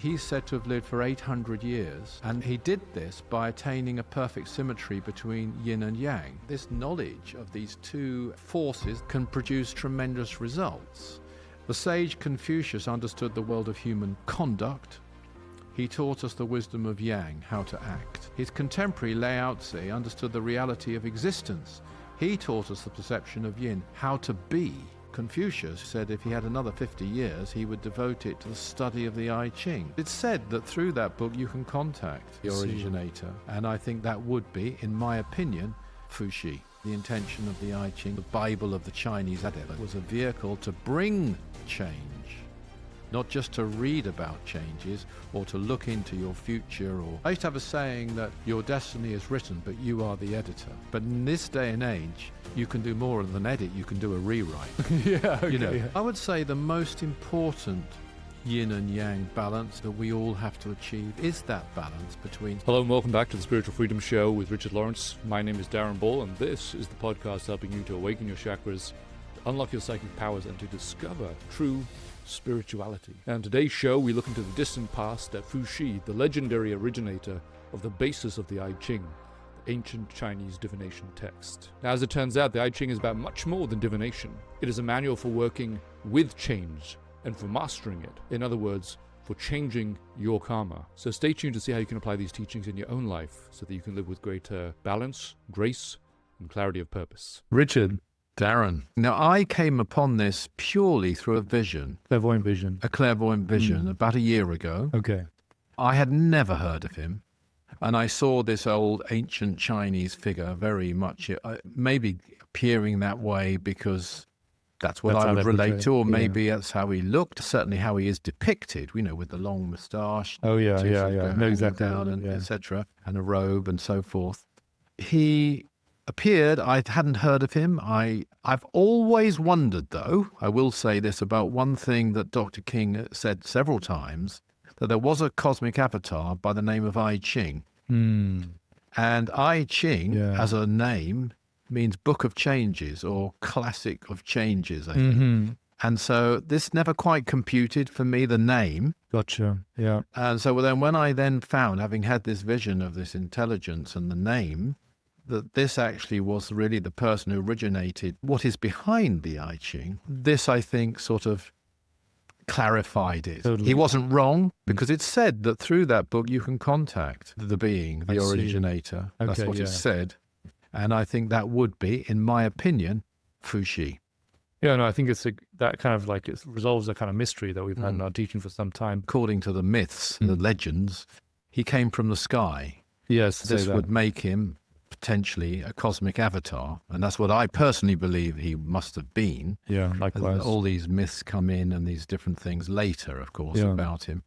He's said to have lived for 800 years, and he did this by attaining a perfect symmetry between yin and yang. This knowledge of these two forces can produce tremendous results. The sage Confucius understood the world of human conduct. He taught us the wisdom of yang, how to act. His contemporary Laozi understood the reality of existence. He taught us the perception of yin, how to be. Confucius said if he had another 50 years, he would devote it to the study of the I Ching. It's said that through that book you can contact the originator, and I think that would be, in my opinion, Fuxi. The intention of the I Ching, the Bible of the Chinese Adepts, was a vehicle to bring change, not just to read about changes or to look into your future. Or I used to have a saying that your destiny is written, but you are the editor. But in this day and age, you can do more than edit, you can do a rewrite. I would say the most important yin and yang balance that we all have to achieve is that balance between... Hello and welcome back to the Spiritual Freedom Show with Richard Lawrence. My name is Darren Ball, and this is the podcast helping you to awaken your chakras, to unlock your psychic powers, and to discover true spirituality. And in today's show, we look into the distant past at Fuxi, the legendary originator of the basis of the I Ching, the ancient Chinese divination text. Now, as it turns out, the I Ching is about much more than divination. It is a manual for working with change and for mastering it. In other words, for changing your karma. So stay tuned to see how you can apply these teachings in your own life so that you can live with greater balance, grace, and clarity of purpose. Richard. Darren. Now, I came upon this purely through a vision. Clairvoyant vision. A clairvoyant vision about a year ago. Okay. I had never heard of him. And I saw this old ancient Chinese figure very much, maybe appearing that way because that's what I would relate to, or maybe that's how he looked, certainly how he is depicted, with the long moustache. Oh, yeah. No, exactly. Down and etc., and a robe and so forth. He appeared, I hadn't heard of him. I've always wondered, though, I will say this about one thing that Dr. King said several times, that there was a cosmic avatar by the name of I Ching. And I Ching, as a name, means Book of Changes or Classic of Changes, I think. And so this never quite computed for me, the name. Gotcha, yeah. And so then when I then found, having had this vision of this intelligence and the name, that this actually was really the person who originated what is behind the I Ching, this, I think, sort of clarified it. Totally. He wasn't wrong, because it's said that through that book you can contact the being, the originator. That's what it said. And I think that would be, in my opinion, Fuxi. Yeah, no, I think it's that kind of it resolves a kind of mystery that we've had in our teaching for some time. According to the myths, the legends, he came from the sky. Yes, this would make him potentially a cosmic avatar, and that's what I personally believe he must have been. Yeah, likewise. All these myths come in and these different things later, of course, about him.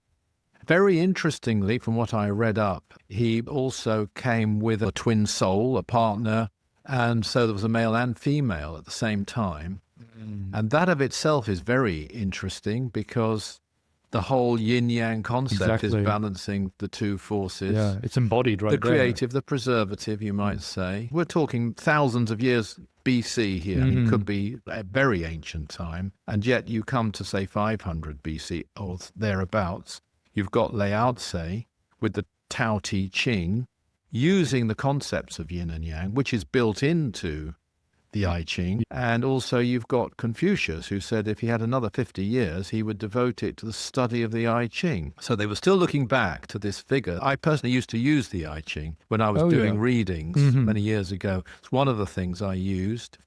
Very interestingly, from what I read up, he also came with a twin soul, a partner, and so there was a male and female at the same time. And that of itself is very interesting because the whole yin-yang concept is balancing the two forces. Yeah, it's embodied right there. The creative, the preservative, you might say. We're talking thousands of years BC here. It could be a very ancient time. And yet you come to, say, 500 BC or thereabouts. You've got Laozi with the Tao Te Ching using the concepts of yin and yang, which is built into the I Ching. And also you've got Confucius, who said if he had another 50 years, he would devote it to the study of the I Ching. So they were still looking back to this figure. I personally used to use the I Ching when I was doing readings many years ago. It's one of the things I used.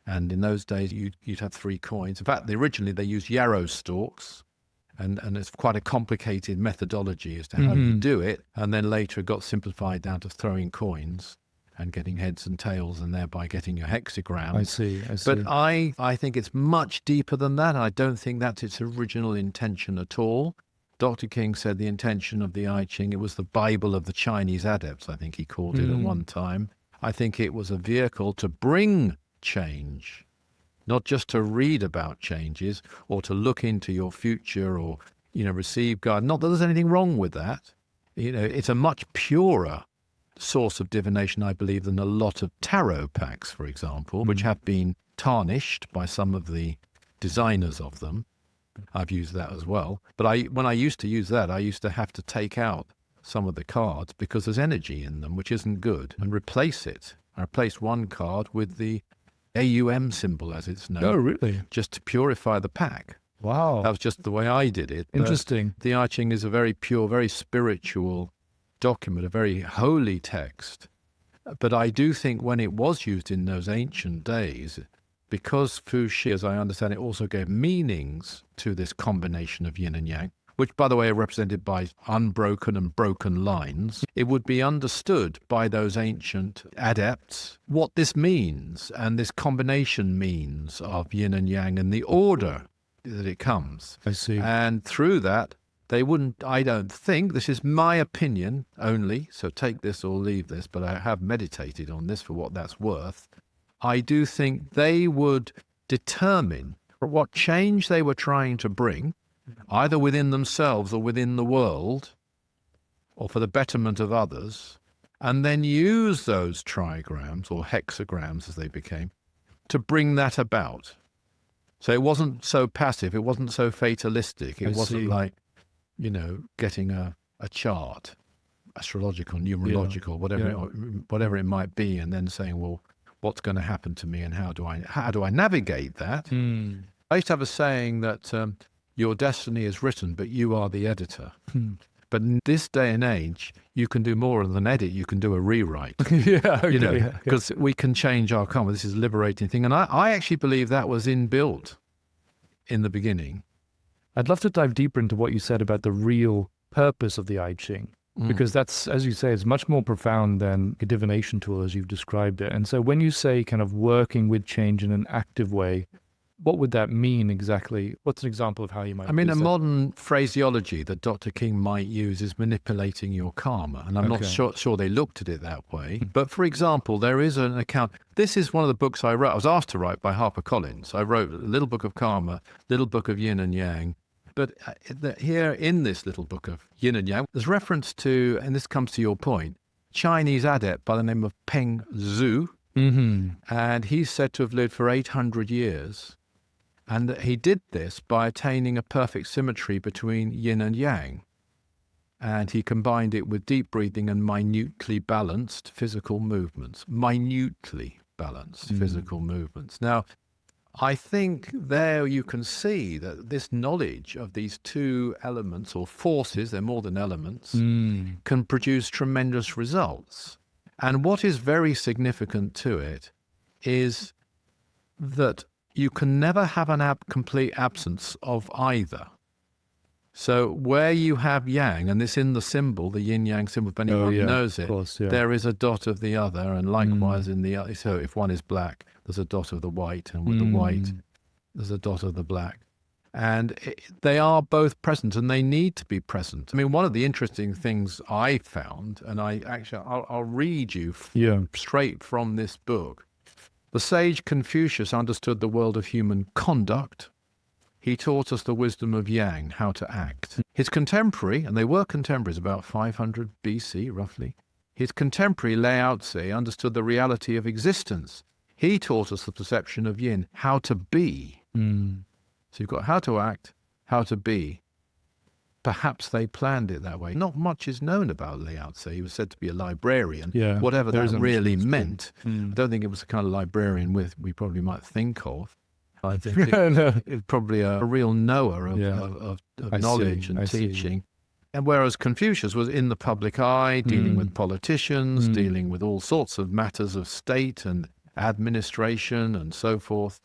And in those days, you'd have 3 coins. In fact, originally they used yarrow stalks. And it's quite a complicated methodology as to how you do it. And then later it got simplified down to throwing coins and getting heads and tails, and thereby getting your hexagrams. I see. But I think it's much deeper than that. I don't think that's its original intention at all. Dr. King said the intention of the I Ching, it was the Bible of the Chinese Adepts, I think he called it at one time. I think it was a vehicle to bring change, not just to read about changes or to look into your future or, receive guidance. Not that there's anything wrong with that. It's a much purer source of divination, I believe, than a lot of tarot packs, for example, which have been tarnished by some of the designers of them. I've used that as well. But when I used to use that, I used to have to take out some of the cards because there's energy in them, which isn't good, and replace it. I replaced one card with the AUM symbol, as it's known. Oh, really? Just to purify the pack. Wow. That was just the way I did it. Interesting. The I Ching is a very pure, very spiritual document, a very holy text. But I do think when it was used in those ancient days, because Fuxi, as I understand it, also gave meanings to this combination of yin and yang, which, by the way, are represented by unbroken and broken lines, it would be understood by those ancient adepts what this means and this combination means of yin and yang and the order that it comes. I see. And through that, they wouldn't, I don't think, this is my opinion only, so take this or leave this, but I have meditated on this for what that's worth. I do think they would determine what change they were trying to bring, either within themselves or within the world, or for the betterment of others, and then use those trigrams, or hexagrams as they became, to bring that about. So it wasn't so passive, it wasn't so fatalistic, it wasn't like, getting a chart, astrological, numerological, whatever it might be, and then saying, well, what's going to happen to me and how do I navigate that? I used to have a saying that your destiny is written, but you are the editor. But in this day and age, you can do more than edit. You can do a rewrite. Because we can change our karma. This is a liberating thing. And I actually believe that was inbuilt in the beginning. I'd love to dive deeper into what you said about the real purpose of the I Ching. Because that's, as you say, it's much more profound than a divination tool as you've described it. And so when you say kind of working with change in an active way, what would that mean exactly? What's an example of how you might use that? Modern phraseology that Dr. King might use is manipulating your karma. And I'm not sure they looked at it that way. But for example, there is an account. This is one of the books I wrote. I was asked to write by HarperCollins. I wrote a little book of karma, little book of yin and yang. But here in this little book of Yin and Yang, there's reference to, and this comes to your point, Chinese adept by the name of Peng Zhu. And he's said to have lived for 800 years. And he did this by attaining a perfect symmetry between yin and yang. And he combined it with deep breathing and minutely balanced physical movements. Minutely balanced physical movements. Now, I think there you can see that this knowledge of these two elements or forces, they're more than elements, can produce tremendous results. And what is very significant to it is that you can never have an complete absence of either. So where you have yang, and this in the symbol, the yin-yang symbol, if anyone knows it, there is a dot of the other, and likewise in the other. So if one is black, there's a dot of the white, and with the white, there's a dot of the black. And they are both present, and they need to be present. One of the interesting things I found, and I'll read you straight from this book. The sage Confucius understood the world of human conduct. He taught us the wisdom of yang, how to act. His contemporary, and they were contemporaries about 500 BC roughly, his contemporary Laozi understood the reality of existence. He taught us the perception of yin, how to be. So you've got how to act, how to be. Perhaps they planned it that way. Not much is known about Laozi. He was said to be a librarian, whatever that really meant. I don't think it was the kind of librarian we probably might think of. I think it's probably a real knower of knowledge and teaching. And whereas Confucius was in the public eye, dealing with politicians, dealing with all sorts of matters of state and administration and so forth,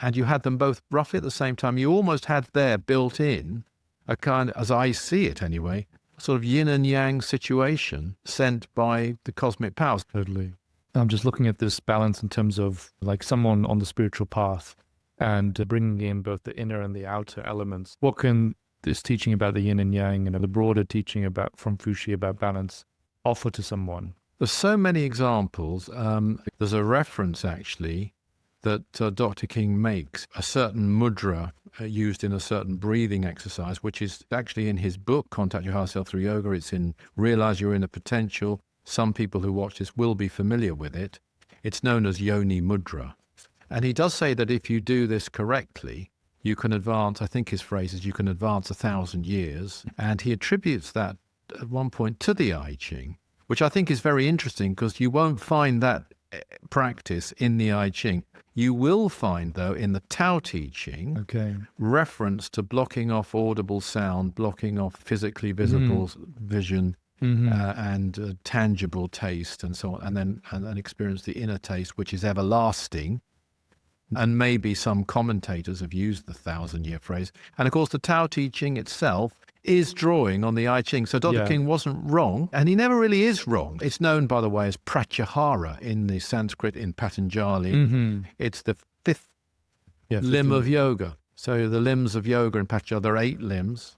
and you had them both roughly at the same time, you almost had there built in a kind, as I see it anyway, sort of yin and yang situation sent by the cosmic powers. Totally. I'm just looking at this balance in terms of like someone on the spiritual path and bringing in both the inner and the outer elements. What can this teaching about the yin and yang and the broader teaching from Fuxi about balance offer to someone? There's so many examples. There's a reference actually that Dr. King makes, a certain mudra used in a certain breathing exercise, which is actually in his book, Contact Your Higher Self Through Yoga. It's in Realize Your Inner Potential. Some people who watch this will be familiar with it. It's known as Yoni Mudra. And he does say that if you do this correctly, you can advance, I think his phrase is, you can advance 1,000 years. And he attributes that at one point to the I Ching, which I think is very interesting because you won't find that practice in the I Ching. You will find, though, in the Tao Te Ching, reference to blocking off audible sound, blocking off physically visible vision, and tangible taste, and so on, and then experience the inner taste, which is everlasting. And maybe some commentators have used the 1,000-year phrase. And of course, the Tao Te Ching itself is drawing on the I Ching. So Dr. King wasn't wrong, and he never really is wrong. It's known, by the way, as pratyahara in the Sanskrit in Patanjali. It's the fifth limb of yoga. So the limbs of yoga in Patanjali, there are 8 limbs.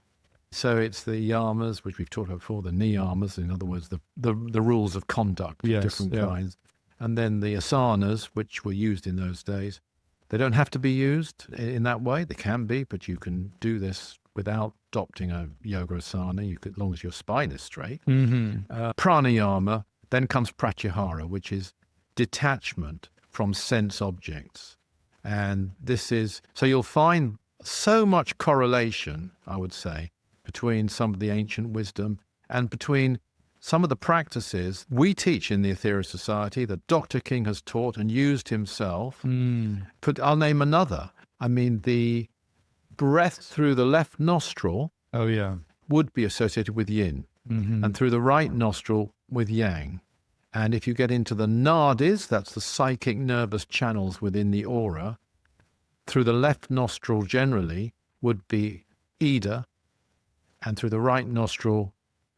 So it's the yamas, which we've talked about before, the niyamas, in other words, the rules of conduct of different kinds. And then the asanas, which were used in those days. They don't have to be used in that way. They can be, but you can do this without adopting a yoga asana, as long as your spine is straight. Pranayama, then comes pratyahara, which is detachment from sense objects. And this is, so you'll find so much correlation, I would say, between some of the ancient wisdom and between some of the practices we teach in the Etheric Society that Dr. King has taught and used himself. But I'll name another. I mean, the breath through the left nostril would be associated with yin, and through the right nostril with yang. And if you get into the nadis, that's the psychic nervous channels within the aura, through the left nostril generally would be ida, and through the right nostril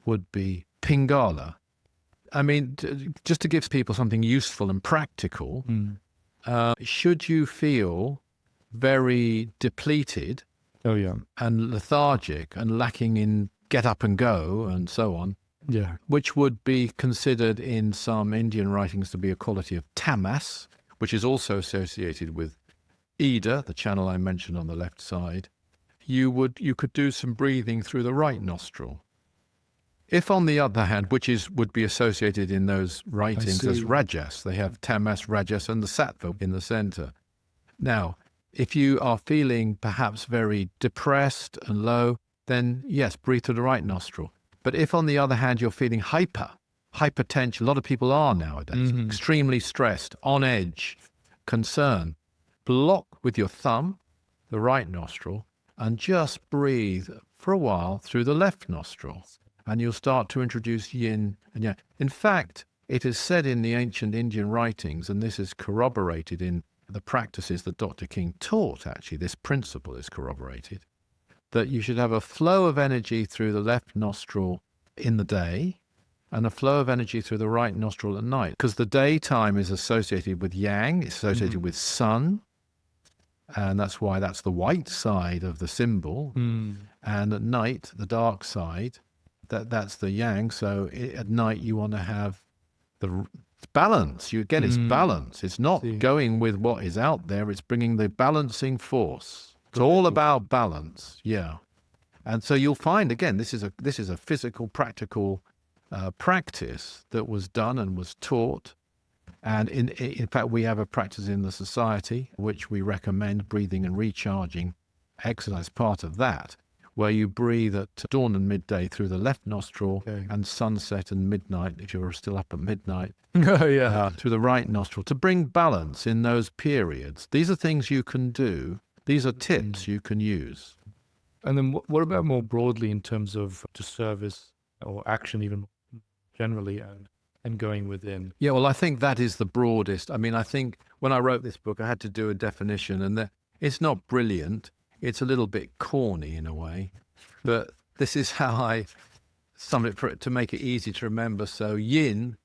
would be Pingala. I mean, just to give people something useful and practical, should you feel very depleted and lethargic and lacking in get up and go and so on, which would be considered in some Indian writings to be a quality of tamas, which is also associated with Ida, the channel I mentioned on the left side, you could do some breathing through the right nostril. If, on the other hand, which would be associated in those writings as rajas, they have tamas, rajas, and the sattva in the center. Now, if you are feeling perhaps very depressed and low, then yes, breathe through the right nostril. But if, on the other hand, you're feeling hypertension, a lot of people are nowadays, extremely stressed, on edge, concerned, block with your thumb, the right nostril, and just breathe for a while through the left nostril. And you'll start to introduce yin and yang. In fact, it is said in the ancient Indian writings, and this is corroborated in the practices that Dr. King taught, actually, this principle is corroborated, that you should have a flow of energy through the left nostril in the day and a flow of energy through the right nostril at night. Because the daytime is associated with yang, it's associated with sun, and that's why that's the white side of the symbol. And at night, the dark side, that's the yang. So at night you want to have the balance. You get it's balance. It's not going with what is out there. It's bringing the balancing force. It's all about balance. And so you'll find, again, this is a physical, practical practice that was done and was taught. And in fact, we have a practice in the society which we recommend, breathing and recharging exercise, part of that, where you breathe at dawn and midday through the left nostril and sunset and midnight, if you're still up at midnight, through the right nostril, to bring balance in those periods. These are things you can do. These are tips you can use. And then what about more broadly in terms of just service or action even generally and going within? Yeah, well, I think that is the broadest. I mean, I think when I wrote this book, I had to do a definition, and it's not brilliant. It's a little bit corny in a way, but this is how I sum it to make it easy to remember. So yin,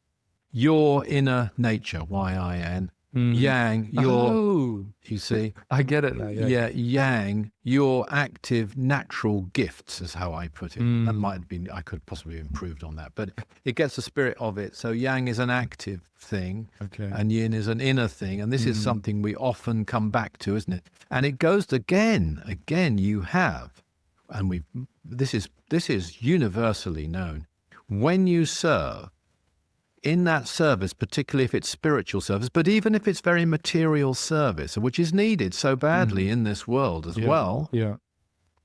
your inner nature, Y-I-N. Yang, your, you see. I get it now. Yang, your active natural gifts is how I put it. That might have been, I could possibly have improved on that, but it gets the spirit of it. So yang is an active thing, and yin is an inner thing. And this is something we often come back to, isn't it? And it goes again, you have, and this is universally known. When you serve, in that service, particularly if it's spiritual service, but even if it's very material service, which is needed so badly in this world as well,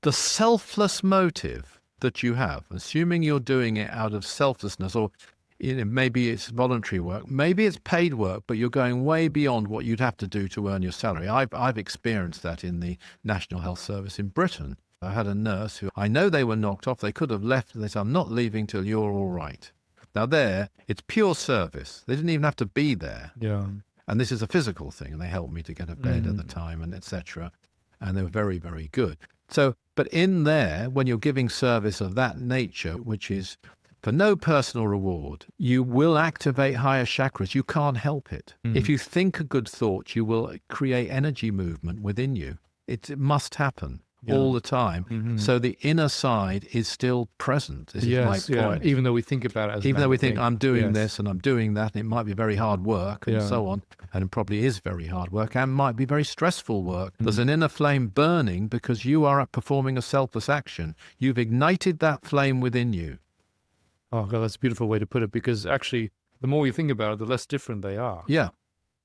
the selfless motive that you have, assuming you're doing it out of selflessness, or maybe it's voluntary work, maybe it's paid work, but you're going way beyond what you'd have to do to earn your salary. I've experienced that in the National Health Service in Britain. I had a nurse who, I know they were knocked off, they could have left, and they said, I'm not leaving till you're all right. Now there, it's pure service. They didn't even have to be there. Yeah. And this is a physical thing, and they helped me to get a bed at the time, and etc. And they were very, very good. So, but in there, when you're giving service of that nature, which is for no personal reward, you will activate higher chakras. You can't help it. If you think a good thought, you will create energy movement within you. It must happen. All the time. So the inner side is still present. This is my point. Even though we think about it as even though we think I'm doing this and I'm doing that, and it might be very hard work and so on, and it probably is very hard work and might be very stressful work. There's an inner flame burning because you are performing a selfless action. You've ignited that flame within you. Oh God, that's a beautiful way to put it, because actually the more you think about it, the less different they are. Yeah.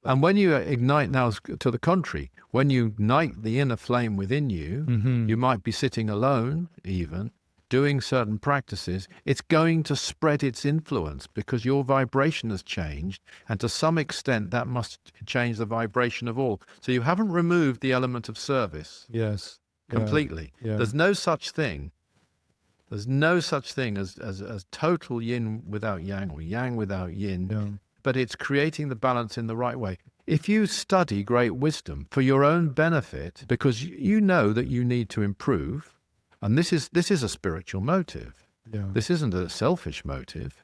And when you ignite, now to the contrary, when you ignite the inner flame within you, you might be sitting alone even, doing certain practices. It's going to spread its influence because your vibration has changed. And to some extent, that must change the vibration of all. So you haven't removed the element of service completely. There's no such thing. There's no such thing as total yin without yang, or yang without yin. But it's creating the balance in the right way. If you study great wisdom for your own benefit, because you know that you need to improve, and this is a spiritual motive. This isn't a selfish motive.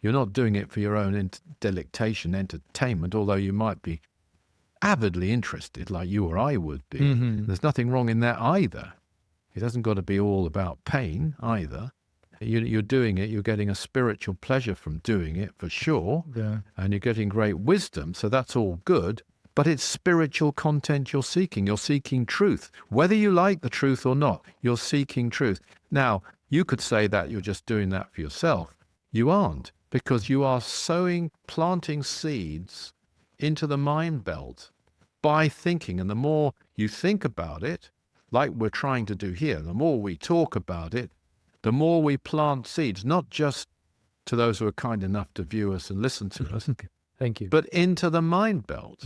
You're not doing it for your own delectation, entertainment, although you might be avidly interested like you or I would be. There's nothing wrong in that either. It hasn't got to be all about pain either. You're doing it, you're getting a spiritual pleasure from doing it, for sure, and you're getting great wisdom, so that's all good, but it's spiritual content you're seeking. You're seeking truth. Whether you like the truth or not, you're seeking truth. Now, you could say that you're just doing that for yourself. You aren't, because you are planting seeds into the mind belt by thinking, and the more you think about it, like we're trying to do here, the more we talk about it, the more we plant seeds, not just to those who are kind enough to view us and listen to us. Thank you. But into the mind belt.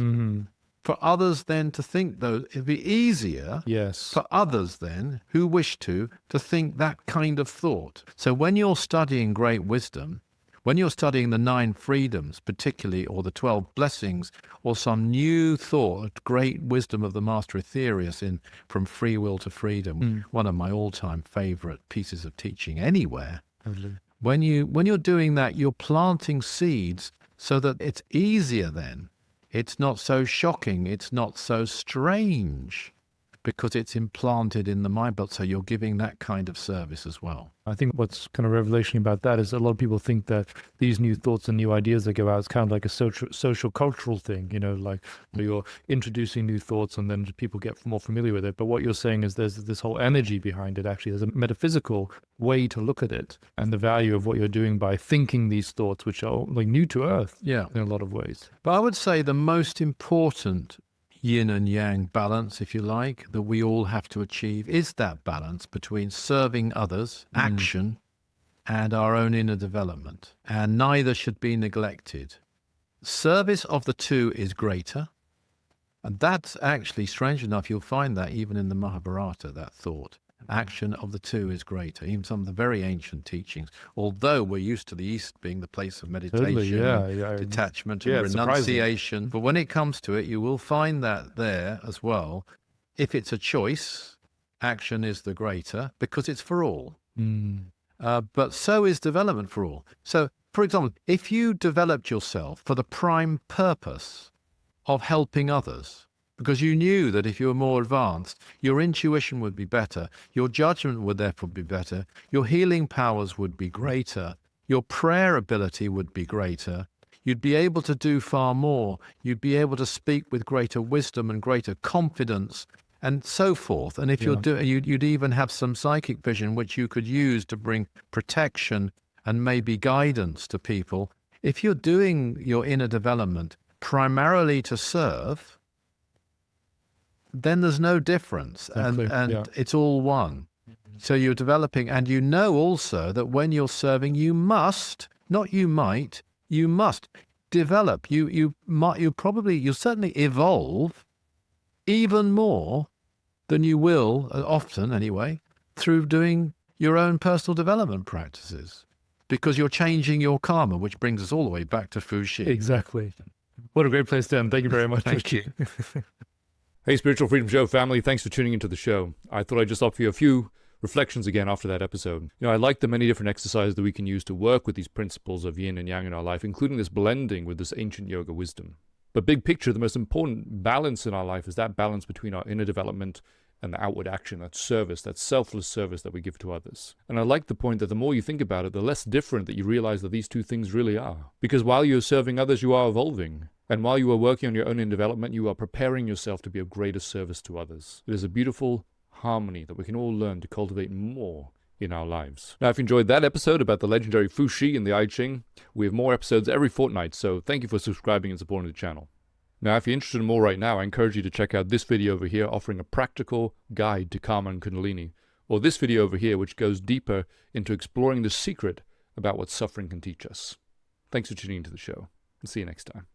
For others then to think those, it'd be easier for others then who wish to think that kind of thought. So when you're studying great wisdom, when you're studying the 9 freedoms, particularly, or the 12 blessings, or some new thought, great wisdom of the Master Aetherius in From Free Will to Freedom, one of my all-time favorite pieces of teaching anywhere. When you're doing that, you're planting seeds so that it's easier then. It's not so shocking. It's not so strange, because it's implanted in the mind belt, so you're giving that kind of service as well. I think what's kind of revelation about that is a lot of people think that these new thoughts and new ideas that go out is kind of like a social cultural thing, like you're introducing new thoughts and then people get more familiar with it. But what you're saying is there's this whole energy behind it. Actually, there's a metaphysical way to look at it and the value of what you're doing by thinking these thoughts, which are like new to earth in a lot of ways. But I would say the most important yin and yang balance, if you like, that we all have to achieve is that balance between serving others, action, and our own inner development. And neither should be neglected. Service of the two is greater. And that's actually, strange enough, you'll find that even in the Mahabharata, that thought. Action of the two is greater, even some of the very ancient teachings. Although we're used to the East being the place of meditation, detachment, and renunciation. But when it comes to it, you will find that there as well. If it's a choice, action is the greater because it's for all. But so is development for all. So, for example, if you developed yourself for the prime purpose of helping others, because you knew that if you were more advanced, your intuition would be better, your judgment would therefore be better, your healing powers would be greater, your prayer ability would be greater, you'd be able to do far more, you'd be able to speak with greater wisdom and greater confidence, and so forth. And if you'd even have some psychic vision which you could use to bring protection and maybe guidance to people If you're doing your inner development primarily to serve, then there's no difference, Exactly, and it's all one. So you're developing, and you know also that when you're serving, you must, not you might, you must develop. You'll certainly evolve even more than you will, often anyway, through doing your own personal development practices, because you're changing your karma, which brings us all the way back to Fuxi. Exactly. What a great place to end. Thank you very much. Thank you. Hey, Spiritual Freedom Show family, thanks for tuning into the show. I thought I'd just offer you a few reflections again after that episode. I like the many different exercises that we can use to work with these principles of yin and yang in our life, including this blending with this ancient yoga wisdom. But big picture, the most important balance in our life is that balance between our inner development and the outward action, that service, that selfless service that we give to others. And I like the point that the more you think about it, the less different that you realize that these two things really are. Because while you're serving others, you are evolving. And while you are working on your own inner development, you are preparing yourself to be of greater service to others. It is a beautiful harmony that we can all learn to cultivate more in our lives. Now, if you enjoyed that episode about the legendary Fuxi and the I Ching, we have more episodes every fortnight, so thank you for subscribing and supporting the channel. Now, if you're interested in more right now, I encourage you to check out this video over here offering a practical guide to karma and kundalini, or this video over here which goes deeper into exploring the secret about what suffering can teach us. Thanks for tuning into the show, and see you next time.